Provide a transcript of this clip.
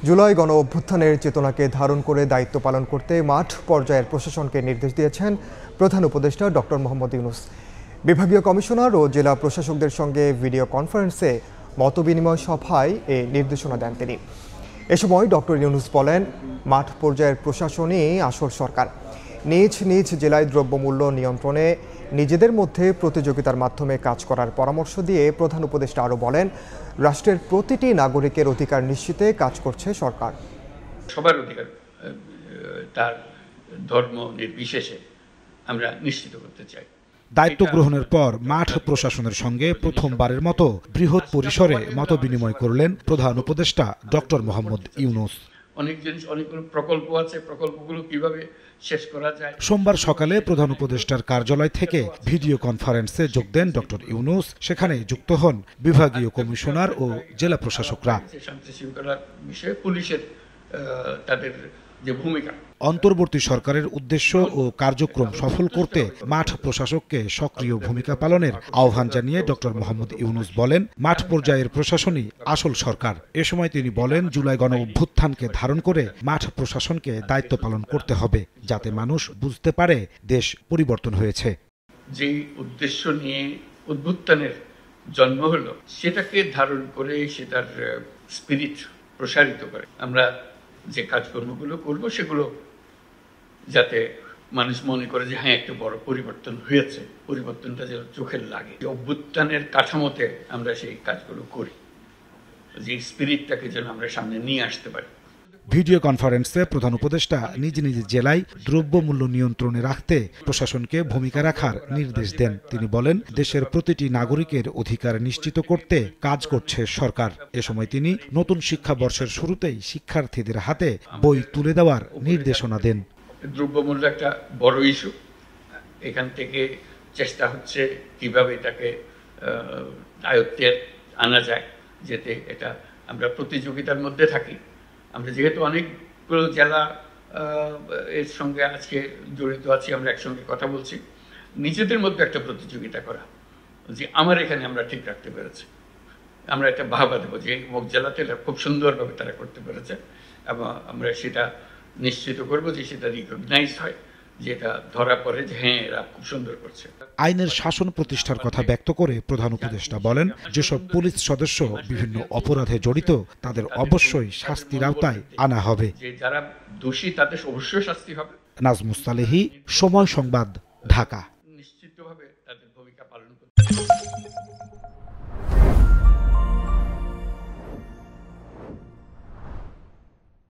জুলাই গণ অভ্যুত্থানের চেতনাকে ধারণ করে দায়িত্ব পালন করতে মাঠ পর্যায়ের প্রশাসনকে নির্দেশ দিয়েছেন প্রধান উপদেষ্টা ডক্টর মোহাম্মদ ইউনূস। বিভাগীয় কমিশনার ও জেলা প্রশাসকদের সঙ্গে ভিডিও কনফারেন্সে মতবিনিময় সভায় এ নির্দেশনা দেন তিনি। এ সময় ডক্টর ইউনূস বলেন, মাঠ পর্যায়ের প্রশাসনই আসল সরকার। নিজ নিজ জেলায় দ্রব্যমূল্য নিয়ন্ত্রণে নিজেদের মধ্যে প্রতিযোগিতার মাধ্যমে কাজ করার পরামর্শ দিয়ে প্রধান উপদেষ্টা আরও বলেন, রাষ্ট্রের প্রতিটি নাগরিকের অধিকার নিশ্চিতে কাজ করছে সরকার। সবার অধিকার তার ধর্ম নির্বিশেষে আমরা নিশ্চিত করতে চাই। দায়িত্ব গ্রহণের পর মাঠ প্রশাসনের সঙ্গে প্রথমবারের মতো বৃহৎ পরিসরে মতবিনিময় করলেন প্রধান উপদেষ্টা ডক্টর মোহাম্মদ ইউনূস। অনেকগুলো প্রকল্প আছে, প্রকল্পগুলো কিভাবে শেষ করা যায়। সোমবার সকালে প্রধান উপদেষ্টার কার্যালয় থেকে ভিডিও কনফারেন্সে যোগ দেন ডক্টর ইউনূস। সেখানে যুক্ত হন বিভাগীয় কমিশনার ও জেলা প্রশাসকরা। শান্তি শৃঙ্খলার বিষয়ে পুলিশের তাদের যে ভূমিকা, অন্তর্বর্তী সরকারের উদ্দেশ্য ও কার্যক্রম সফল করতে মাঠ প্রশাসককে সক্রিয় ভূমিকা পালনের আহ্বান জানিয়ে ডক্টর মোহাম্মদ ইউনূস বলেন, মাঠ পর্যায়ের প্রশাসনই আসল সরকার। এ সময় তিনি বলেন, জুলাই গণ অভ্যুত্থানকে ধারণ করে মাঠ প্রশাসনকে দায়িত্ব পালন করতে হবে, যাতে মানুষ বুঝতে পারে দেশ পরিবর্তন হয়েছে। যে উদ্দেশ্য নিয়ে অভ্যুত্থানের জন্ম হলো, সেটাকে ধারণ করে সেটার স্পিরিট প্রসারিত করে আমরা যে কাজকর্মগুলো করব, সেগুলো যাতে মানুষ মনে করে যে হ্যাঁ, একটা বড় পরিবর্তন হয়েছে, পরিবর্তনটা যেন চোখের লাগে। অভ্যুত্থানের কাঠামোতে আমরা সেই কাজগুলো করি, যে স্পিরিটটাকে যেন আমরা সামনে নিয়ে আসতে পারি। ভিডিও কনফারেন্সে প্রধান উপদেষ্টা নিজ নিজ জেলায় দ্রব্যমূল্য নিয়ন্ত্রণে রাখতে প্রশাসনকে ভূমিকা রাখার নির্দেশ দেন। তিনি বলেন, দেশের প্রতিটি নাগরিকের অধিকার নিশ্চিত করতে কাজ করছে সরকার। এ সময় তিনি নতুন শিক্ষাবর্ষের শুরুতেই শিক্ষার্থীদের হাতে বই তুলে দেওয়ার নির্দেশনা দেন। দ্রব্যমূল্য একটা বড় ইস্যু, এখান থেকে চেষ্টা হচ্ছে কিভাবে এটাকে আয়ত্তে আনা যায়, যাতে এটা আমরা প্রতিযোগিতার মধ্যে থাকি। আমরা যেহেতু অনেকগুলো জেলা এর সঙ্গে আজকে জড়িত আছি, আমরা একসঙ্গে কথা বলছি, নিজেদের মধ্যে একটা প্রতিযোগিতা করা, যে আমার এখানে আমরা ঠিক রাখতে পেরেছি, আমরা একটা বাহবা দেবো যে অমুক জেলাতে এটা খুব সুন্দরভাবে তারা করতে পেরেছে, এবং আমরা সেটা নিশ্চিত করব যে সেটা রিকগনাইজ হয়, যেটা ধরা পড়ে যে হ্যাঁ, এরা খুব সুন্দর করছে। আইনের শাসন প্রতিষ্ঠার কথা ব্যক্ত করে প্রধান উপদেষ্টা বলেন, যেসব পুলিশ সদস্য বিভিন্ন অপরাধে জড়িত তাদের অবশ্যই শাস্তির আওতায় আনা হবে। যে যারা দোষী তাদের অবশ্যই শাস্তি হবে। নাজমুস সালেহী, সময় সংবাদ, ঢাকা।